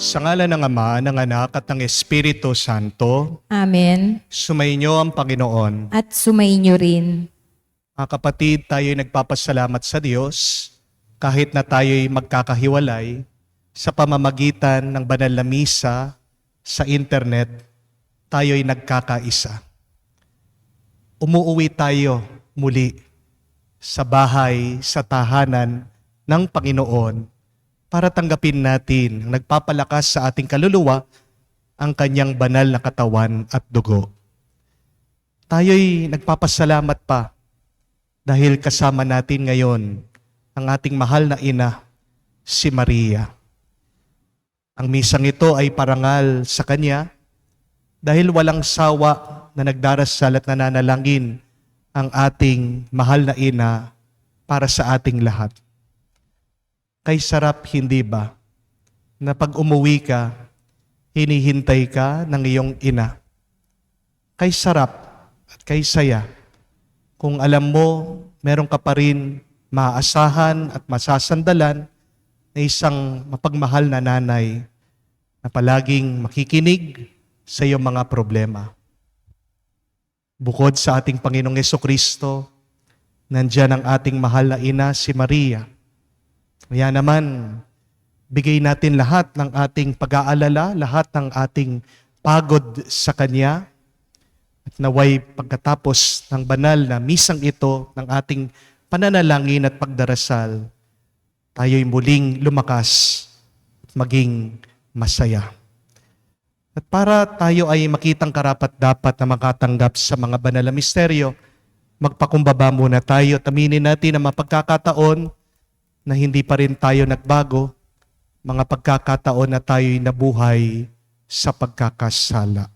Sa ngalan ng Ama, ng Anak at ng Espiritu Santo, Amen. sumainyo ang Panginoon. At sumainyo rin. Mga kapatid, tayo'y nagpapasalamat sa Diyos kahit na tayo'y magkakahiwalay sa pamamagitan ng banal na misa sa internet, tayo'y nagkakaisa. Umuuwi tayo muli sa bahay, sa tahanan ng Panginoon para tanggapin natin ang nagpapalakas sa ating kaluluwa ang kanyang banal na katawan at dugo. Tayo'y nagpapasalamat pa dahil kasama natin ngayon ang ating mahal na ina, si Maria. Ang misang ito ay parangal sa kanya dahil walang sawa na nagdarasal at nananalangin ang ating mahal na ina para sa ating lahat. Kay sarap, hindi ba, na pag umuwi ka, hinihintay ka ng iyong ina. Kay sarap at kay saya kung alam mo meron ka pa rin maaasahan at masasandalan na isang mapagmahal na nanay na palaging makikinig sa iyong mga problema. Bukod sa ating Panginoong Jesucristo, nandiyan ang ating mahal na ina, si Maria. Kaya naman, bigay natin lahat ng ating pag-aalala, lahat ng ating pagod sa Kanya, at naway pagkatapos ng banal na misang ito, ng ating pananalangin at pagdarasal, tayo'y muling lumakas at maging masaya. At para tayo ay makitang karapat-dapat na makatanggap sa mga banal na misteryo, magpakumbaba muna tayo at aminin natin ang mapagkakataon na hindi pa rin tayo nagbago, mga pagkakataon na tayo'y nabuhay sa pagkakasala.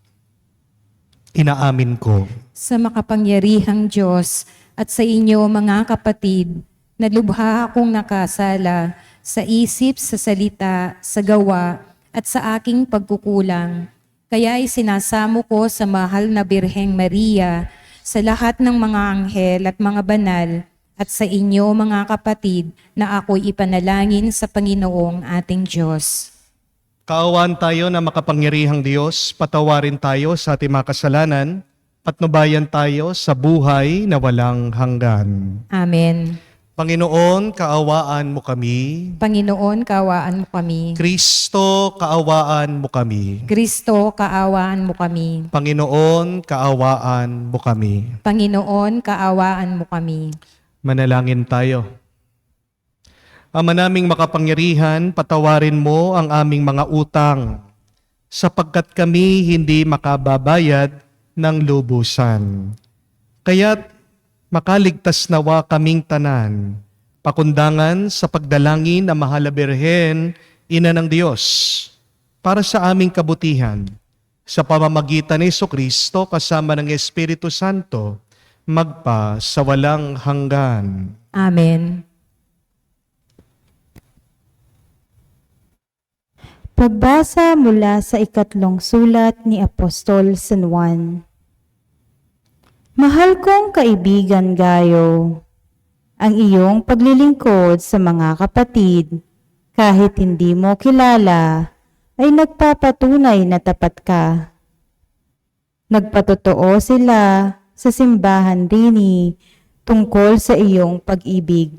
Inaamin ko Sa makapangyarihang Diyos at sa inyo mga kapatid, na lubha akong nakasala sa isip, sa salita, sa gawa, at sa aking pagkukulang. Kaya'y sinasamo ko sa mahal na Birheng Maria, sa lahat ng mga anghel at mga banal, at sa inyo mga kapatid, na ako'y ipanalangin sa Panginoong ating Diyos. kaawaan tayo na makapangyarihang Diyos, patawarin tayo sa ating mga kasalanan, patnubayan tayo sa buhay na walang hanggan. Amen. Panginoon, kaawaan mo kami. Panginoon, kaawaan mo kami. Kristo, kaawaan mo kami. Kristo, kaawaan mo kami. Panginoon, kaawaan mo kami. Panginoon, kaawaan mo kami. Manalangin tayo. Ama naming makapangyarihan, patawarin mo ang aming mga utang, sapagkat kami hindi makababayad ng lubusan. Kaya't makaligtas nawa kaming tanan, pakundangan sa pagdalangin ng Mahal na Birhen, Ina ng Diyos, para sa aming kabutihan, sa pamamagitan ni Jesucristo kasama ng Espiritu Santo, magpa sa walang hanggan. Amen. Pagbasa mula sa ikatlong sulat ni Apostol San Juan. Mahal kong kaibigan Gayo, ang iyong paglilingkod sa mga kapatid, kahit hindi mo kilala, ay nagpapatunay na tapat ka. Nagpatotoo sila sa simbahan rini tungkol sa iyong pag-ibig.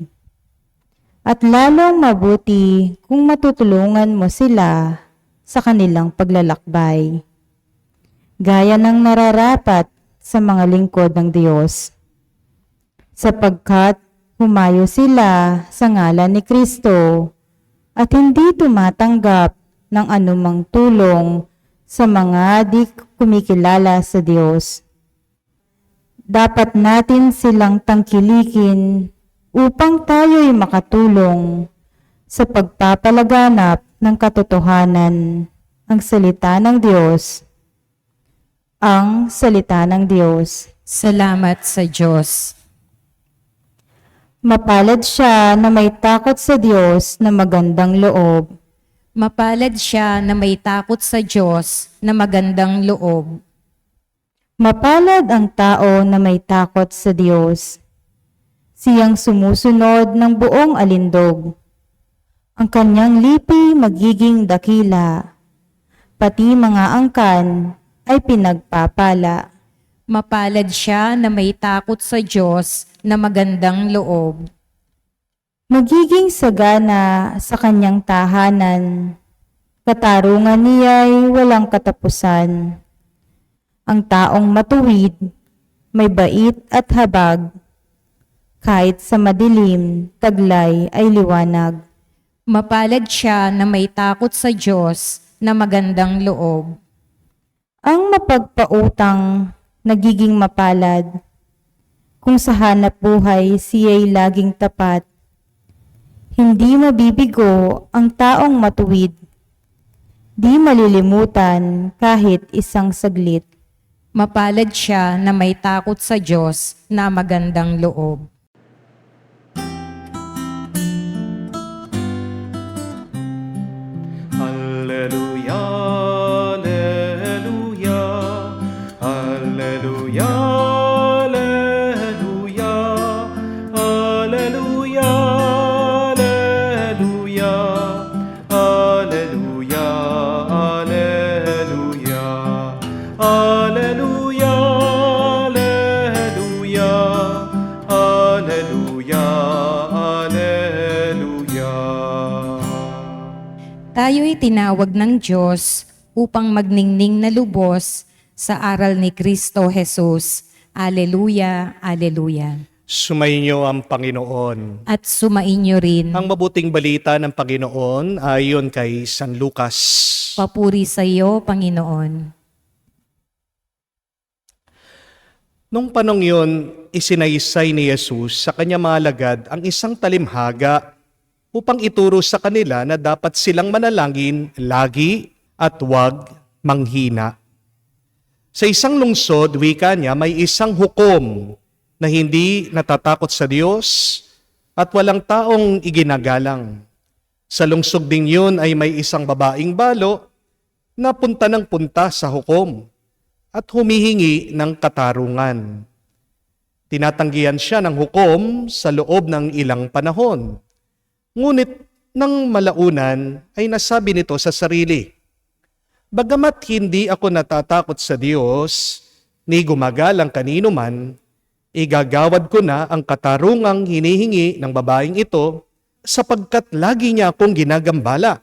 At lalong mabuti kung matutulungan mo sila sa kanilang paglalakbay, gaya ng nararapat sa mga lingkod ng Diyos, sapagkat humayo sila sa ngalan ni Kristo at hindi tumatanggap ng anumang tulong sa mga di kumikilala sa Diyos. Dapat natin silang tangkilikin upang tayo'y makatulong sa pagpapalaganap ng katotohanan, ang salita ng Diyos. Ang salita ng Diyos. Salamat sa Diyos. Mapalad siya na may takot sa Diyos na magandang loob. Mapalad siya na may takot sa Diyos na magandang loob. Mapalad ang tao na may takot sa Diyos. Siyang sumusunod ng buong alindog. Ang kanyang lipi magiging dakila pati mga angkan ay pinagpapala. Mapalad siya na may takot sa Diyos na magandang loob. Magiging sagana sa kanyang tahanan. Katarungan niya'y walang katapusan. Ang taong matuwid, may bait at habag. Kahit sa madilim, taglay ay liwanag. Mapalad siya na may takot sa Diyos na magandang loob. Ang mapagpautang nagiging mapalad. Kung sa hanap buhay siya'y laging tapat. Hindi mabibigo ang taong matuwid. Di malilimutan kahit isang saglit. Mapalad siya na may takot sa Diyos na magandang loob. Alleluia, alleluia, alleluia, alleluia, alleluia, alleluia, alleluia, alleluia, alleluia, alleluia, alleluia, alleluia. Tayo'y tinawag ng Diyos upang magningning na lubos sa aral ni Kristo Jesus. Aleluya, aleluya. Sumainyo ang Panginoon. At sumainyo rin. Ang mabuting balita ng Panginoon ayon kay San Lucas. Papuri sa iyo, Panginoon. Nung panong yun, isinaysay ni Jesus sa kanyang mga alagad ang isang talimhaga upang ituro sa kanila na dapat silang manalangin lagi at huwag manghina. Sa isang lungsod, wika niya, may isang hukom na hindi natatakot sa Diyos at walang taong iginagalang. Sa lungsod ding yun ay may isang babaeng balo na punta ng punta sa hukom at humihingi ng katarungan. Tinatanggihan siya ng hukom sa loob ng ilang panahon. Ngunit nang malaunan ay nasabi nito sa sarili, "Bagamat hindi ako natatakot sa Diyos, ni gumagalang kanino man, igagawad ko na ang katarungang hinihingi ng babaeng ito sapagkat lagi niya akong ginagambala.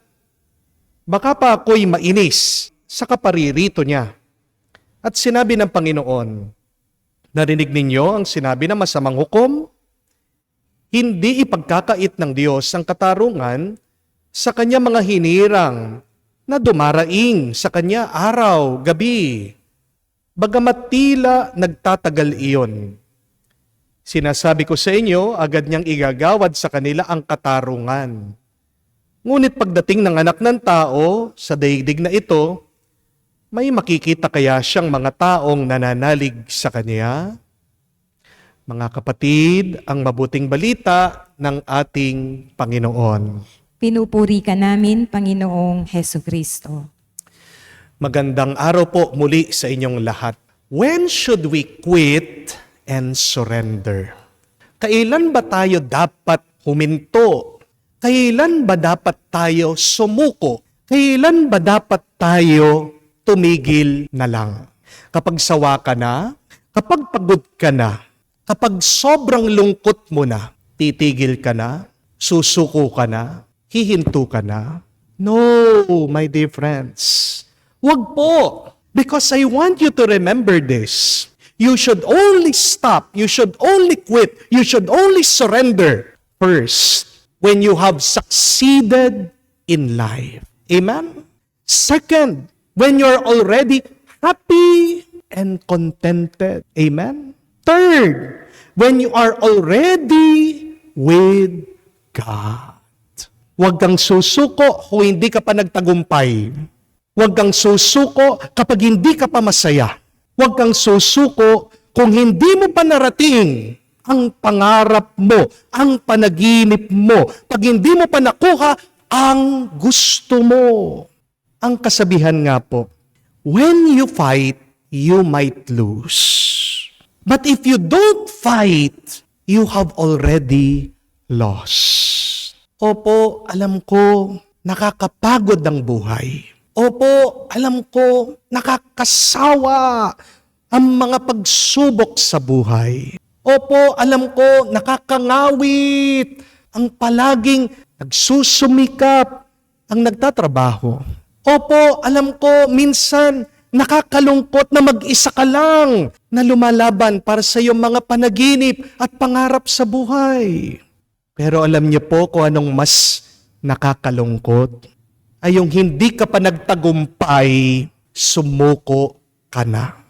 Baka pa ako'y mainis sa kaparirito niya." At sinabi ng Panginoon, "Narinig ninyo ang sinabi ng masamang hukom? Hindi ipagkakait ng Diyos ang katarungan sa kanya mga hinirang na dumaraing sa kanya araw, gabi. Bagamat tila nagtatagal iyon. Sinasabi ko sa inyo, agad niyang igagawad sa kanila ang katarungan. Ngunit pagdating ng anak ng tao sa daigdig na ito, may makikita kaya siyang mga taong nananalig sa kanya?" Mga kapatid, ang mabuting balita ng ating Panginoon. Pinupuri ka namin, Panginoong Heso Kristo. Magandang araw po muli sa inyong lahat. When should we quit and surrender? Kailan ba tayo dapat huminto? Kailan ba dapat tayo sumuko? Kailan ba dapat tayo tumigil na lang? Kapag sawa ka na, kapag pagod ka na, kapag sobrang lungkot mo na, titigil ka na, susuko ka na, hihinto ka na? No, my dear friends. Wag po. Because I want you to remember this. You should only stop, you should only quit, you should only surrender first when you have succeeded in life. Amen? Second, when you're already happy and contented. Amen? Third, when you are already with God. Huwag kang susuko kung hindi ka pa nagtagumpay. Huwag kang susuko kapag hindi ka pa masaya. Huwag kang susuko kung hindi mo pa narating ang pangarap mo, ang panaginip mo, pag hindi mo pa nakuha ang gusto mo. Ang kasabihan nga po, when you fight, you might lose. But if you don't fight, you have already lost. Opo, alam ko, nakakapagod ang buhay. Opo, alam ko, nakakasawa ang mga pagsubok sa buhay. Opo, alam ko, nakakangawit ang palaging nagsusumikap ang nagtatrabaho. Opo, alam ko, minsan nakakalungkot na mag-isa ka lang na lumalaban para sa iyong mga panaginip at pangarap sa buhay. Pero alam niyo po kung anong mas nakakalungkot? Ay yung hindi ka pa nagtagumpay, sumuko ka na.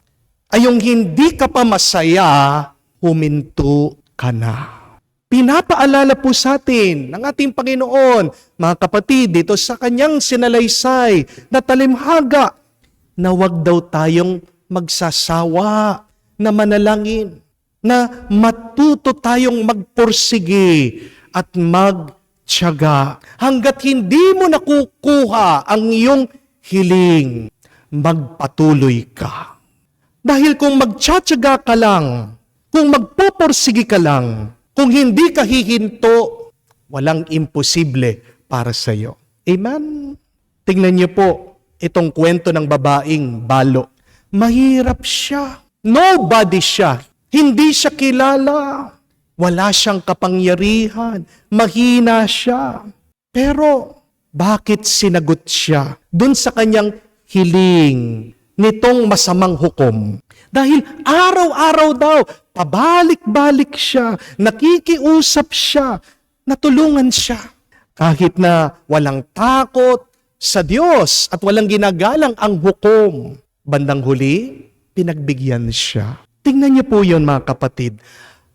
Ay yung hindi ka pa masaya, huminto ka na. Pinapaalala po sa atin ng ating Panginoon, mga kapatid, dito sa kanyang sinalaysay na talimhaga, na wag daw tayong magsasawa na manalangin, na matuto tayong magpursige at magtiyaga. Hanggat hindi mo nakukuha ang iyong hiling, magpatuloy ka. Dahil kung magtiyatyaga ka lang, kung magpupursige ka lang, kung hindi ka hihinto, walang imposible para sa iyo. Amen? Tingnan niyo po itong kwento ng babaeng balo. Mahirap siya. Nobody siya. Hindi siya kilala. Wala siyang kapangyarihan. Mahina siya. Pero bakit sinagot siya dun sa kanyang hiling nitong masamang hukom? Dahil araw-araw daw, pabalik-balik siya, nakikiusap siya, natulungan siya. Kahit na walang takot sa Diyos at walang ginagalang ang hukom, bandang huli, pinagbigyan siya. Tingnan niyo po yun, mga kapatid.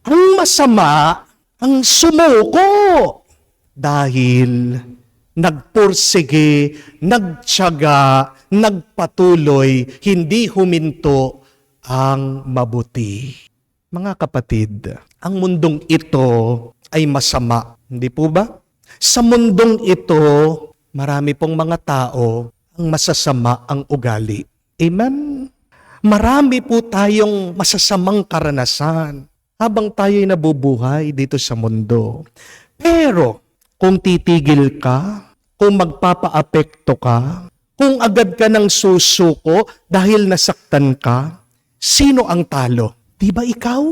Ang masama, ang sumuko. Dahil nagpursige, nagtiyaga, nagpatuloy, hindi huminto ang mabuti. Mga kapatid, ang mundong ito ay masama. Hindi po ba? Sa mundong ito, marami pong mga tao ang masasama ang ugali. Amen? Marami po tayong masasamang karanasan habang tayo'y nabubuhay dito sa mundo. Pero kung titigil ka, kung magpapaapekto ka, kung agad ka ng susuko dahil nasaktan ka, sino ang talo? Di ba ikaw?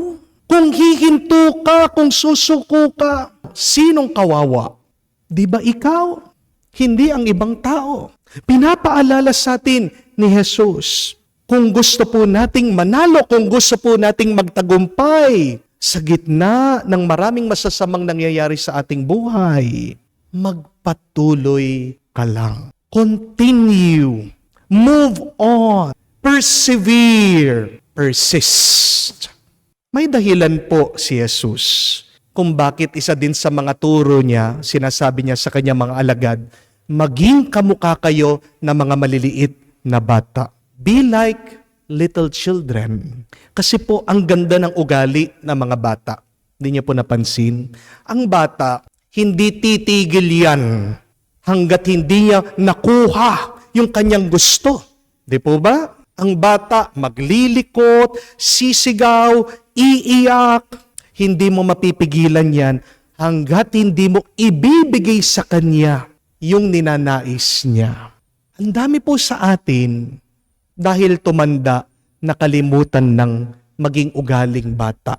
Kung hihinto ka, kung susuko ka, sinong kawawa? Di ba ikaw? Hindi ang ibang tao. Pinapaalala sa atin ni Jesus, kung gusto po nating manalo, kung gusto po nating magtagumpay sa gitna ng maraming masasamang nangyayari sa ating buhay, magpatuloy ka lang. Continue. Move on. Persevere. Persist. May dahilan po si Jesus kung bakit isa din sa mga turo niya, sinasabi niya sa kanyang mga alagad, maging kamukha kayo na mga maliliit na bata. Be like little children. Kasi po, ang ganda ng ugali ng mga bata. Hindi niyo po napansin? Ang bata, hindi titigil yan hanggat hindi niya nakuha yung kanyang gusto. Di po ba? Ang bata, maglilikot, sisigaw, iiyak. Hindi mo mapipigilan yan hanggat hindi mo ibibigay sa kanya yung ninanais niya. Ang dami po sa atin, dahil tumanda, nakalimutan ng maging ugaling bata.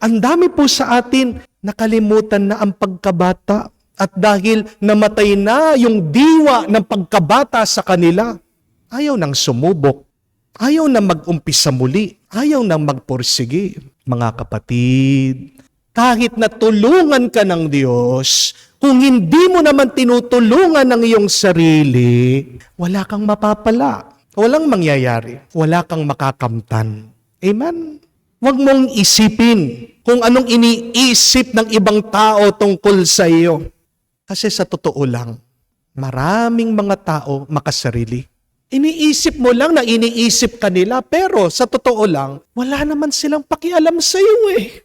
Ang dami po sa atin, nakalimutan na ang pagkabata. At dahil namatay na yung diwa ng pagkabata sa kanila, ayaw nang sumubok. Ayaw na mag-umpisa muli. Ayaw na magpursige. Mga kapatid, kahit natulungan ka ng Diyos, kung hindi mo naman tinutulungan ng iyong sarili, wala kang mapapala. Walang mangyayari. Wala kang makakamtan. Amen? Huwag mong isipin kung anong iniisip ng ibang tao tungkol sa iyo. Kasi sa totoo lang, maraming mga tao makasarili. Iniisip mo lang na iniisip ka nila, pero sa totoo lang, wala naman silang pakialam sa iyo eh.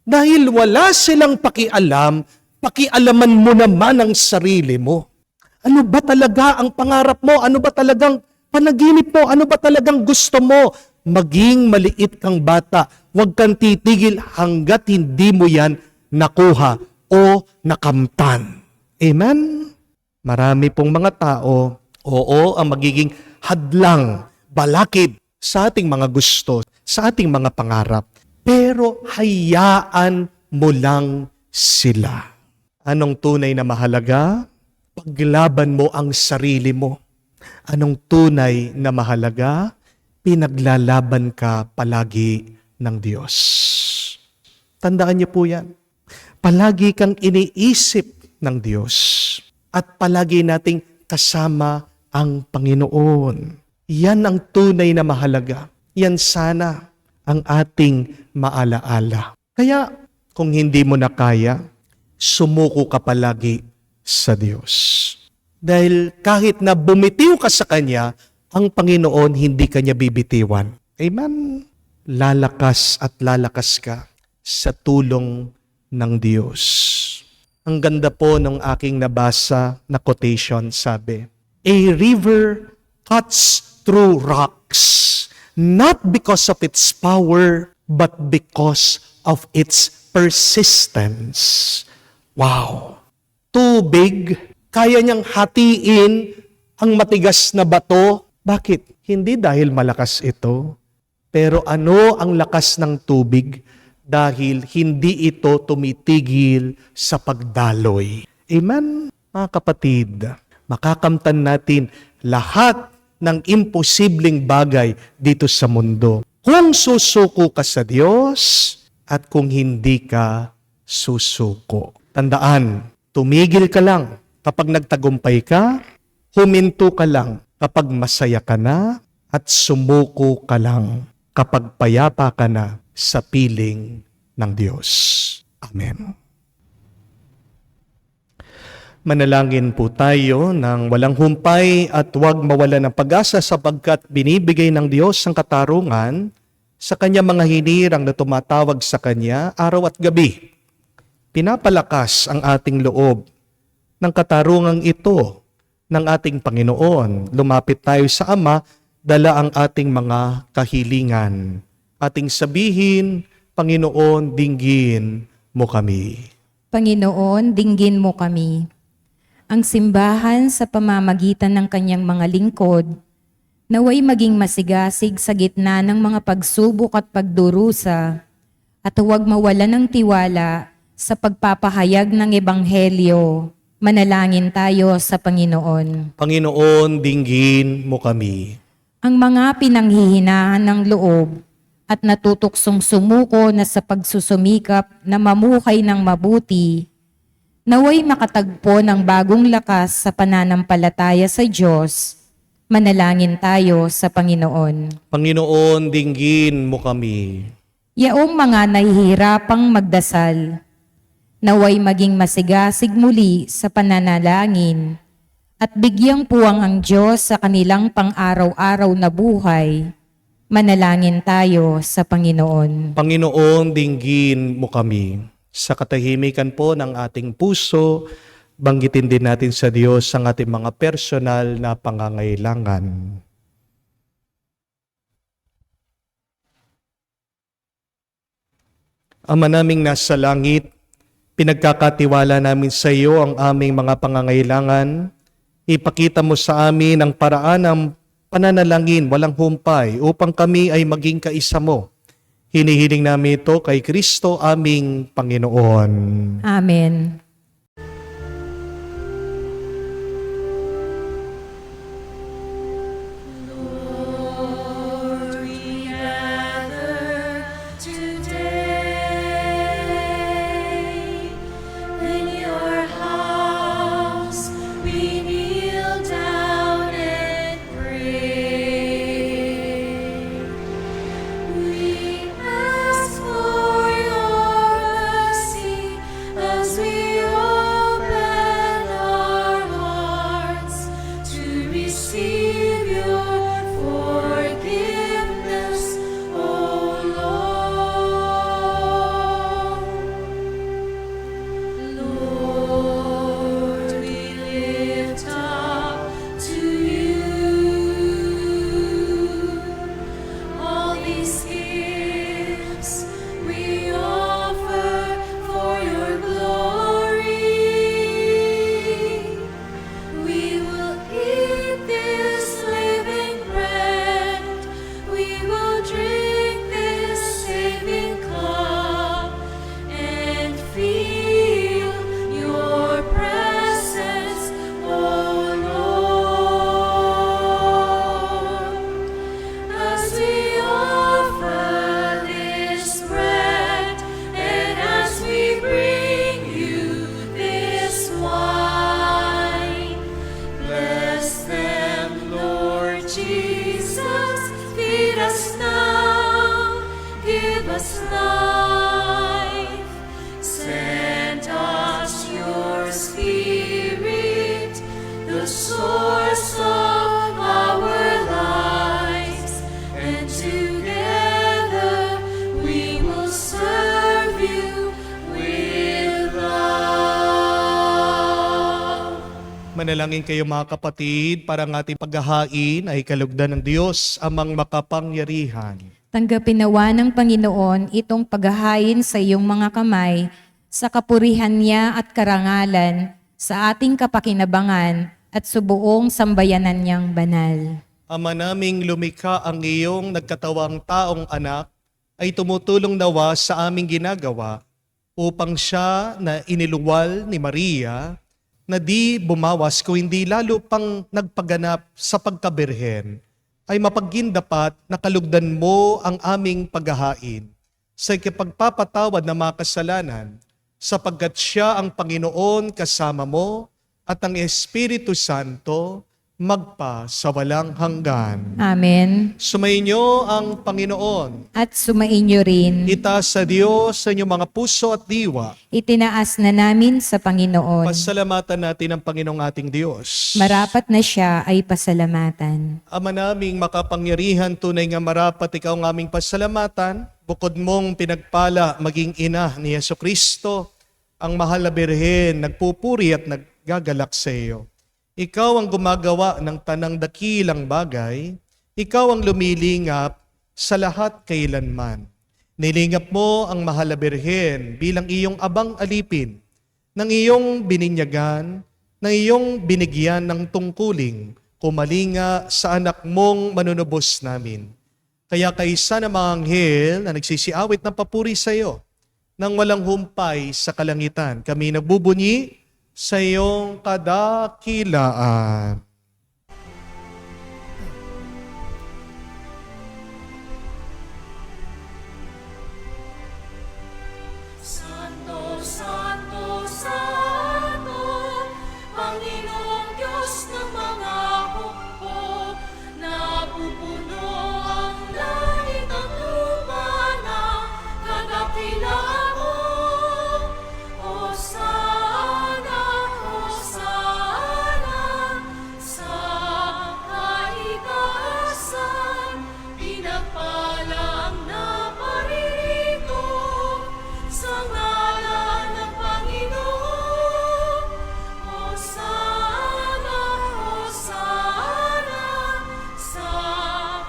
Dahil wala silang pakialam, pakialaman mo naman ang sarili mo. Ano ba talaga ang pangarap mo? Ano ba talagang panaginip mo? Ano ba talagang gusto mo? Maging maliit kang bata. Huwag kang titigil hanggat hindi mo yan nakuha o nakamtan. Amen? Marami pong mga tao, Oo, ang magiging hadlang, balakid sa ating mga gusto, sa ating mga pangarap. Pero hayaan mo lang sila. Anong tunay na mahalaga? Paglaban mo ang sarili mo. Anong tunay na mahalaga? Pinaglalaban ka palagi ng Diyos. Tandaan niyo po yan. Palagi kang iniisip ng Diyos. At palagi nating kasama ang Panginoon. Yan ang tunay na mahalaga. Yan sana ang ating maalaala. Kaya kung hindi mo na kaya, sumuko ka palagi sa Diyos. Dahil kahit na bumitiw ka sa Kanya, ang Panginoon hindi Kanya bibitiwan. Amen? Lalakas at lalakas ka sa tulong ng Diyos. Ang ganda po ng aking nabasa na quotation, sabi, "A river cuts through rocks, not because of its power, but because of its persistence." Wow! Tubig, kaya niyang hatiin ang matigas na bato. Bakit? Hindi dahil malakas ito. Pero ano ang lakas ng tubig? Dahil hindi ito tumitigil sa pagdaloy. Amen? Mga kapatid, makakamtan natin lahat ng imposibleng bagay dito sa mundo. Kung susuko ka sa Diyos at kung hindi ka susuko. Tandaan, tumigil ka lang kapag nagtagumpay ka, huminto ka lang kapag masaya ka na, at sumuko ka lang kapag payapa ka na sa piling ng Diyos. Amen. Manalangin po tayo ng walang humpay at huwag mawala ng pag-asa sapagkat binibigay ng Diyos ang katarungan sa Kanya mga hinirang na tumatawag sa Kanya araw at gabi. Pinapalakas ang ating loob ng katarungang ito ng ating Panginoon. Lumapit tayo sa Ama, dala ang ating mga kahilingan. Ating sabihin, Panginoon, dinggin mo kami. Panginoon, dinggin mo kami. Ang simbahan sa pamamagitan ng kanyang mga lingkod, naway maging masigasig sa gitna ng mga pagsubok at pagdurusa, at huwag mawala ng tiwala sa pagpapahayag ng Ebanghelyo. Manalangin tayo sa Panginoon. Panginoon, dinggin mo kami. Ang mga pinanghihinahan ng loob at natutuksong sumuko na sa pagsusumikap na mamuhay ng mabuti, naway makatagpo ng bagong lakas sa pananampalataya sa Diyos. Manalangin tayo sa Panginoon. Panginoon, dinggin mo kami. Yaong mga nahihirapang magdasal, naway maging masigasig muli sa pananalangin at bigyang puwang ang Diyos sa kanilang pang-araw-araw na buhay. Manalangin tayo sa Panginoon. Panginoon, dinggin mo kami. Sa katahimikan po ng ating puso, banggitin din natin sa Diyos ang ating mga personal na pangangailangan. Ama naming nasa langit, pinagkakatiwala namin sa iyo ang aming mga pangangailangan. Ipakita mo sa amin ang paraan ng pananalangin walang humpay upang kami ay maging kaisa mo. Hinihiling namin ito kay Kristo aming Panginoon. Amen. As we Jesus, feed us now, give us life. Send us your Spirit, the source of our lives, and together we will serve you with love. Manalangin kayo mga kapatid para ang ating paghahain ay kalugdan ng Diyos amang makapangyarihan. Tanggapin nawa ng Panginoon itong paghahain sa iyong mga kamay, sa kapurihan niya at karangalan, sa ating kapakinabangan at subuong sambayanan niyang banal. Ama naming lumikha ang iyong nagkatawang taong anak ay tumutulong nawa sa aming ginagawa upang siya na iniluwal ni Maria na di bumawas kung hindi lalo pang nagpaganap sa pagkabirhen ay mapaggindapat na kalugdan mo ang aming paghahain sa ikipagpapatawad ng mga kasalanan sapagkat siya ang Panginoon kasama mo at ang Espiritu Santo magpa sa walang hanggan. Amen. Sumainyo ang Panginoon. At sumainyo rin. Itaas sa Diyos sa inyong mga puso at diwa. Itinaas na namin sa Panginoon. Pasalamatan natin ang Panginoong ating Diyos. Marapat na siya ay pasalamatan. Ama naming makapangyarihan, tunay nga marapat ikaw ang aming pasalamatan. Bukod mong pinagpala maging ina ni Jesucristo, ang mahal na birhen, nagpupuri at naggagalak sa iyo. Ikaw ang gumagawa ng tanang dakilang bagay. Ikaw ang lumilingap sa lahat kailanman. Nilingap mo ang mahal na birhen bilang iyong abang alipin, ng iyong bininyagan, ng iyong binigyan ng tungkuling, kumalinga sa anak mong manunubos namin. Kaya kaisa ng mga anghel na nagsisiawit ng papuri sa iyo, nang walang humpay sa kalangitan, kami nagbubunyi sa iyong kadakilaan. Santo, Santo, Santo, Panginoong Diyos ng mga hukbo, napupuno ang langit at lupa ng kadakilaan mo. Hosana, Hosana, sa kaitaasan, pinagpala ang naparito sa ngalan ng Panginoon. Hosana, Hosana, sa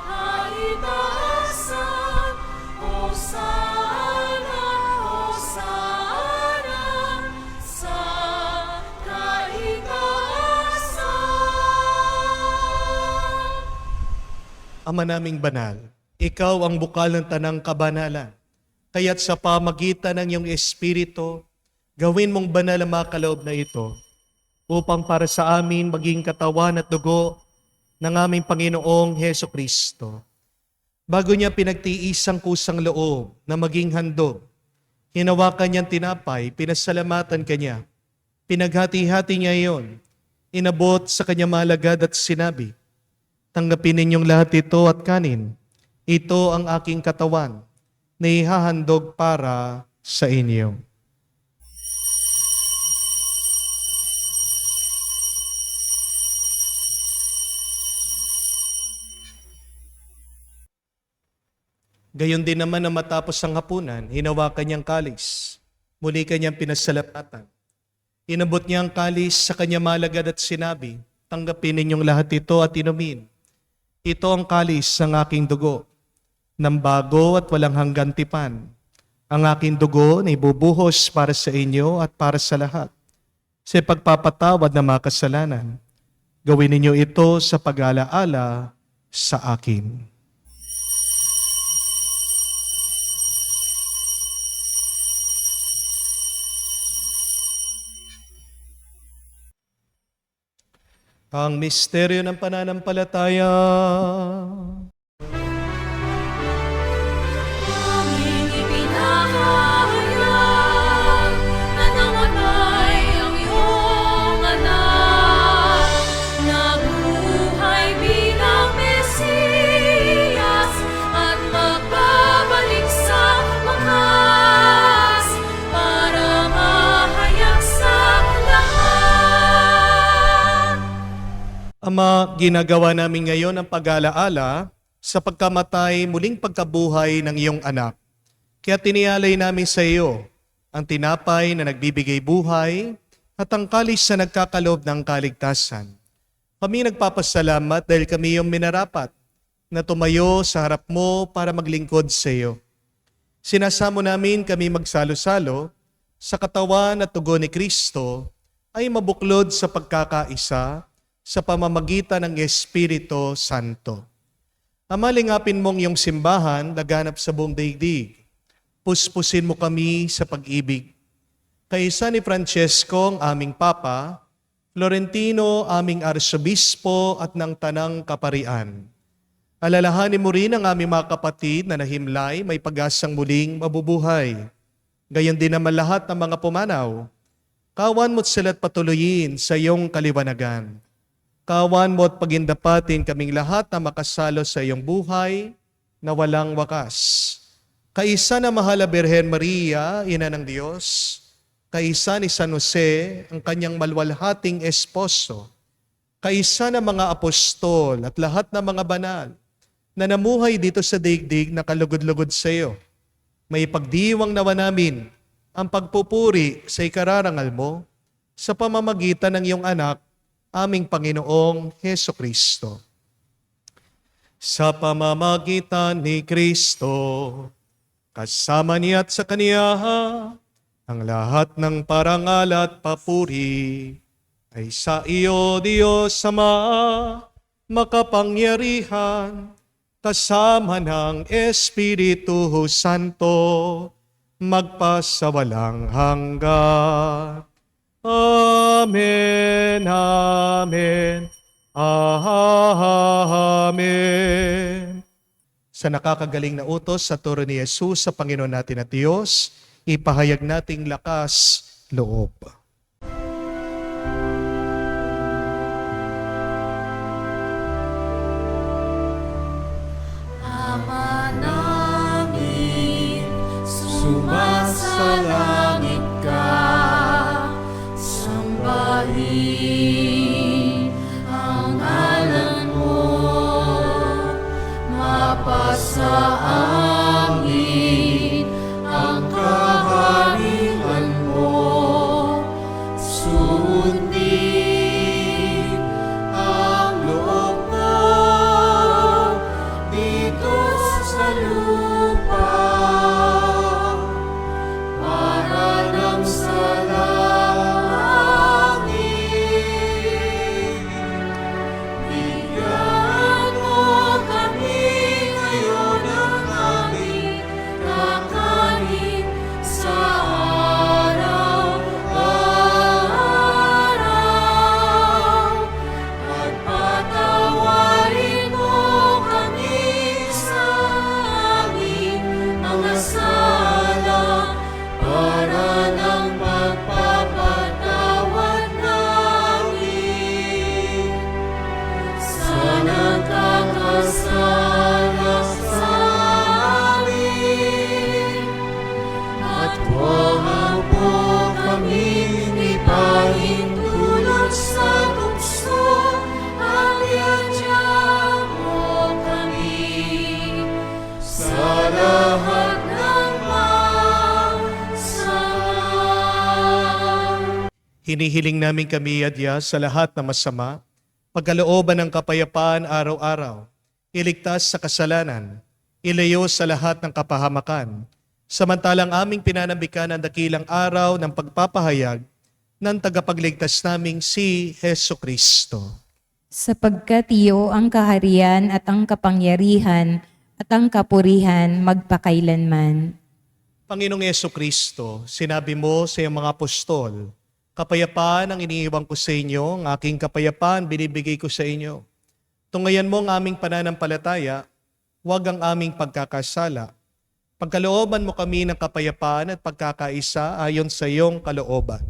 kaitaasan. Hosana, Hosana, sa kaitaasan. Ama naming banal, ikaw ang bukal ng tanang kabanalan. Kaya't sa pamagitan ng iyong Espiritu, gawin mong banal ang mga kaloob na ito upang para sa amin maging katawan at dugo ng aming Panginoong Heso Kristo. Bago niya pinagtiis ang kusang loob na maging handog, hinawakan niyang tinapay, pinasalamatan kanya. Pinaghati-hati niya iyon, inabot sa kanyang malagad at sinabi, tanggapin ninyong lahat ito at kanin. Ito ang aking katawan na ihahandog para sa inyo. Gayon din naman na matapos ang hapunan, hinawakan niyang kalis. Muli kanyang pinasalamatan. Inabot niya ang kalis sa kanyang malagad at sinabi, tanggapin ninyong lahat ito at inumin. Ito ang kalis ng aking dugo, ng bago at walang hanggan tipan. Ang aking dugo na ibubuhos para sa inyo at para sa lahat. Sa pagpapatawad ng mga kasalanan, gawin ninyo ito sa pag-alaala sa akin. Ang misteryo ng pananampalataya. Aming ipinahayag na namatay ang iyong anak, nabuhay bilang Mesiyas. Ama, ginagawa namin ngayon ang pag-alaala sa pagkamatay muling pagkabuhay ng iyong anak. Kaya tinialay namin sa iyo ang tinapay na nagbibigay buhay at ang kalis na nagkakaloob ng kaligtasan. Kami nagpapasalamat dahil kami yung minarapat na tumayo sa harap mo para maglingkod sa iyo. Sinasamo namin kami magsalo-salo sa katawan at tugon ni Kristo ay mabuklod sa pagkakaisa sa pamamagitan ng Espiritu Santo. Ama, lingapin mong iyong simbahan laganap sa buong daigdig. Puspusin mo kami sa pag-ibig. Kaisa ni Francesco, ang aming Papa, Florentino, aming Arsobispo at ng Tanang Kaparian. Alalahanin mo rin ang aming mga kapatid na nahimlay, may pag-asang muling mabubuhay. Gayon din naman lahat ng mga pumanaw. Kawan mo't sila't patuloyin sa iyong kaliwanagan. Kawan mo at pagindapatin kaming lahat na makasalo sa iyong buhay na walang wakas. Kaisa na mahal na Birhen Maria, Ina ng Diyos, kaisa ni San Jose, ang kanyang malwalhating esposo, kaisa ng mga apostol at lahat ng mga banal na namuhay dito sa daigdig na kalugod-lugod sa iyo. May pagdiwang nawa namin ang pagpupuri sa ikararangal mo sa pamamagitan ng iyong anak, aming Panginoong Heso Kristo. Sa pamamagitan ni Kristo, kasama niya at sa Kaniya, ang lahat ng parangal at papuri ay sa iyo, Diyos Ama, makapangyarihan, kasama ng Espiritu Santo, magpasawalang hanggan. Amen, amen, amen. Sa nakakagaling na utos sa turo ni Jesus sa Panginoon natin at Diyos, ipahayag nating lakas loob. Ama namin, sumasalangit ka, sambahin ang ngalan mo, mapasa amin ang kaharian mo, sundin ang loob mo dito sa lupa para nang sa langit. Bigyan mo kami ngayon ng aming kakanin sa araw-araw at patawarin mo kami sa aming mga sala para ng pagpapatawad namin sa nagkakasala sa amin. At huwag mo kaming ipahintulot sa tukso, at iadya mo kami sa lahat ng masama. Hinihiling namin kami, Adya, sa lahat na masama, pagkalooban ng kapayapaan araw-araw, iligtas sa kasalanan, ilayo sa lahat ng kapahamakan, samantalang aming pinanambikan ang dakilang araw ng pagpapahayag ng tagapagligtas naming si Heso Kristo. Sapagkat iyo ang kaharian at ang kapangyarihan at ang kapurihan magpakailanman. Panginoong Heso Kristo, sinabi mo sa iyong mga apostol, kapayapaan ang iniiwan ko sa inyo, ang aking kapayapaan binibigay ko sa inyo. Tungayan mo ang aming pananampalataya, huwag ang aming pagkakasala. Pagkalooban mo kami ng kapayapaan at pagkakaisa ayon sa iyong kalooban.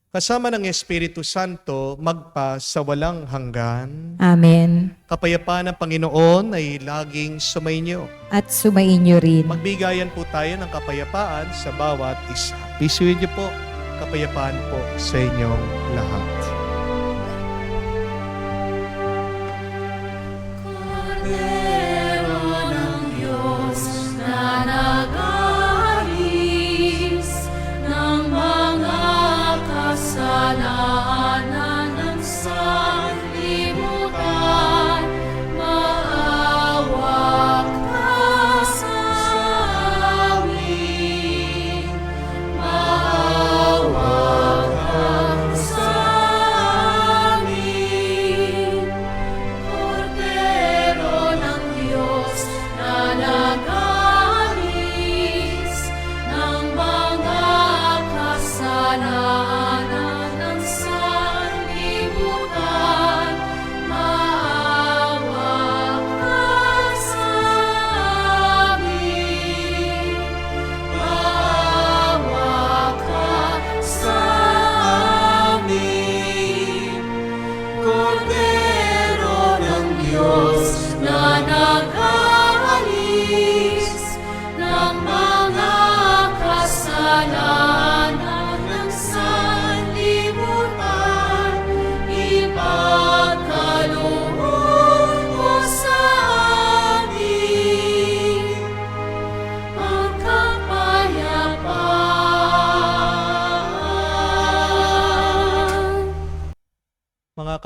Kasama ng Espiritu Santo, magpa sa walang hanggan. Amen. Kapayapaan ng Panginoon ay laging sumainyo. At sumainyo rin. Magbigayan po tayo ng kapayapaan sa bawat isa. Pisuin niyo po, kapayapaan po sa inyong lahat.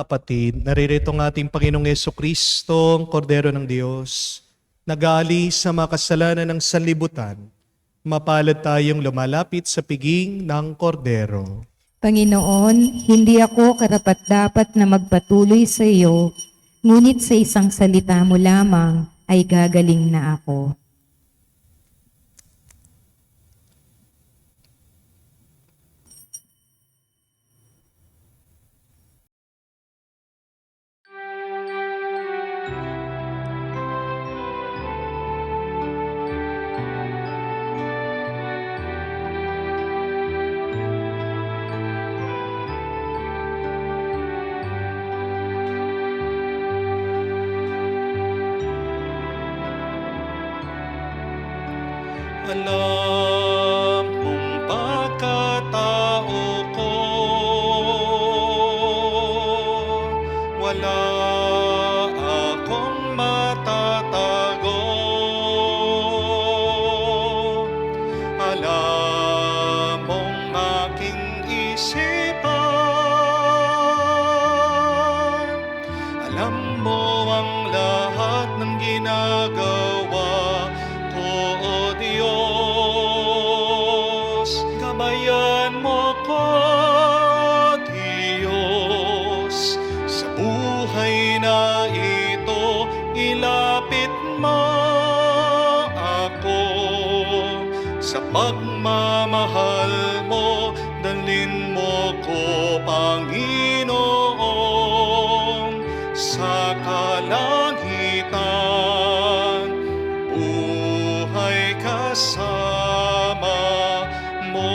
kapatid, naririto ang ating Panginoong Jesucristo, ang Kordero ng Diyos, nag-aalis sa mga kasalanan ng sanlibutan. Mapalad tayong lumalapit sa piging ng Kordero. Panginoon, hindi ako karapat-dapat na magpatuloy sa iyo, ngunit sa isang salita mo lamang ay gagaling na ako. Alam mong pagkatao ko, wala akong matatago. Alam mong aking isipan, alam mo ang lahat ng ginagawa ko, O Diyos. Gabayan mo ko, Diyos, sa buhay na ito. Ilapit mo ako sa pagmamahal mo. Dalhin mo ko, Panginoon, sa kalangitan. Buhay kasama mo.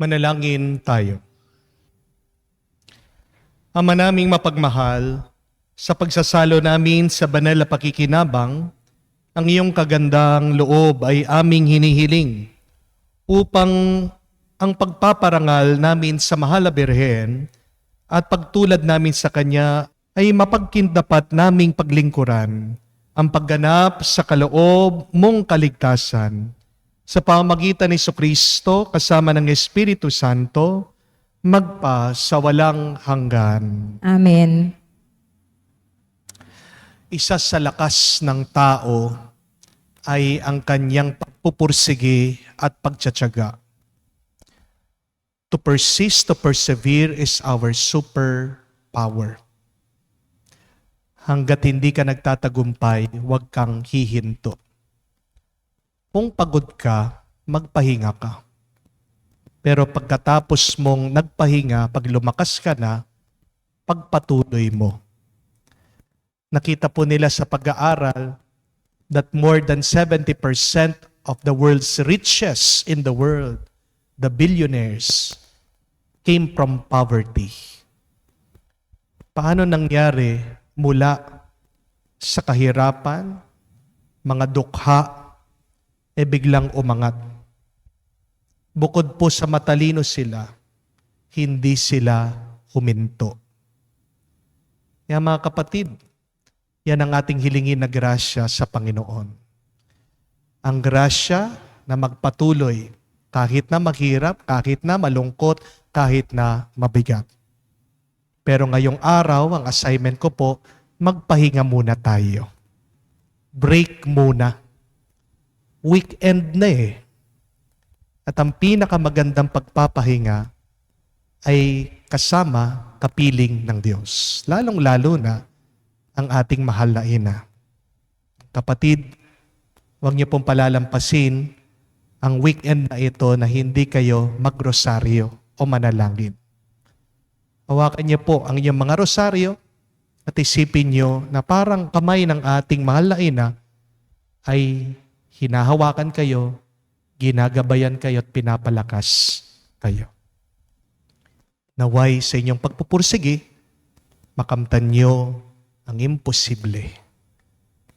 Manalangin tayo. Ama naming mapagmahal, sa pagsasalo namin sa banal na pakikinabang, ang iyong kagandang loob ay aming hinihiling upang ang pagpaparangal namin sa Mahal na Birhen at pagtulad namin sa Kanya ay mapagkindapat naming paglingkuran ang pagganap sa kaloob mong kaligtasan. Sa pamamagitan ni Jesucristo kasama ng Espiritu Santo, magpa sa walang hanggan. Amen. Isa sa lakas ng tao ay ang kanyang pagpupursige at pagtsatsaga. To persist, to persevere is our superpower. Hanggat hindi ka nagtatagumpay, huwag kang hihinto. Kung pagod ka, magpahinga ka. Pero pagkatapos mong nagpahinga, pag lumakas ka na, pagpatuloy mo. Nakita po nila sa pag-aaral that more than 70% of the world's riches in the world, the billionaires, came from poverty. Paano nangyari mula sa kahirapan, mga dukha, biglang umangat? Bukod po sa matalino sila, hindi sila huminto. Kaya mga kapatid, yan ang ating hilingin na grasya sa Panginoon. Ang grasya na magpatuloy kahit na maghirap, kahit na malungkot, kahit na mabigat. Pero ngayong araw, ang assignment ko po, magpahinga muna tayo. Break muna. Weekend na eh. At ang pinakamagandang pagpapahinga ay kasama kapiling ng Diyos. Lalong-lalo na ang ating mahal na ina. Kapatid, huwag niyo pong palalampasin ang weekend na ito na hindi kayo magrosaryo o manalangin. Hawakan niyo po ang inyong mga rosaryo at isipin niyo na parang kamay ng ating mahal na ina ay hinahawakan kayo, ginagabayan kayo at pinapalakas kayo. Naway sa inyong pagpupursige, makamtan niyo ang imposible.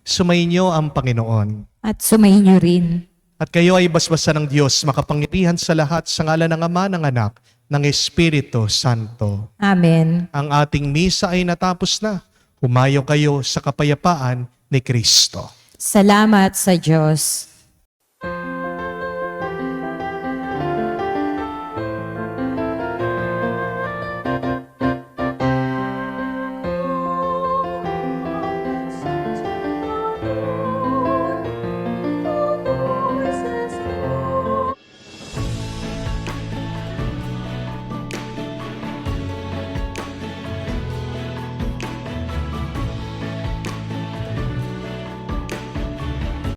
Sumayin niyo ang Panginoon. At sumayin niyo rin. At kayo ay basbasan ng Diyos, makapangyarihan sa lahat, sa ngalan ng Ama, ng Anak, ng Espiritu Santo. Amen. Ang ating misa ay natapos na. Humayo kayo sa kapayapaan ni Kristo. Salamat sa Diyos.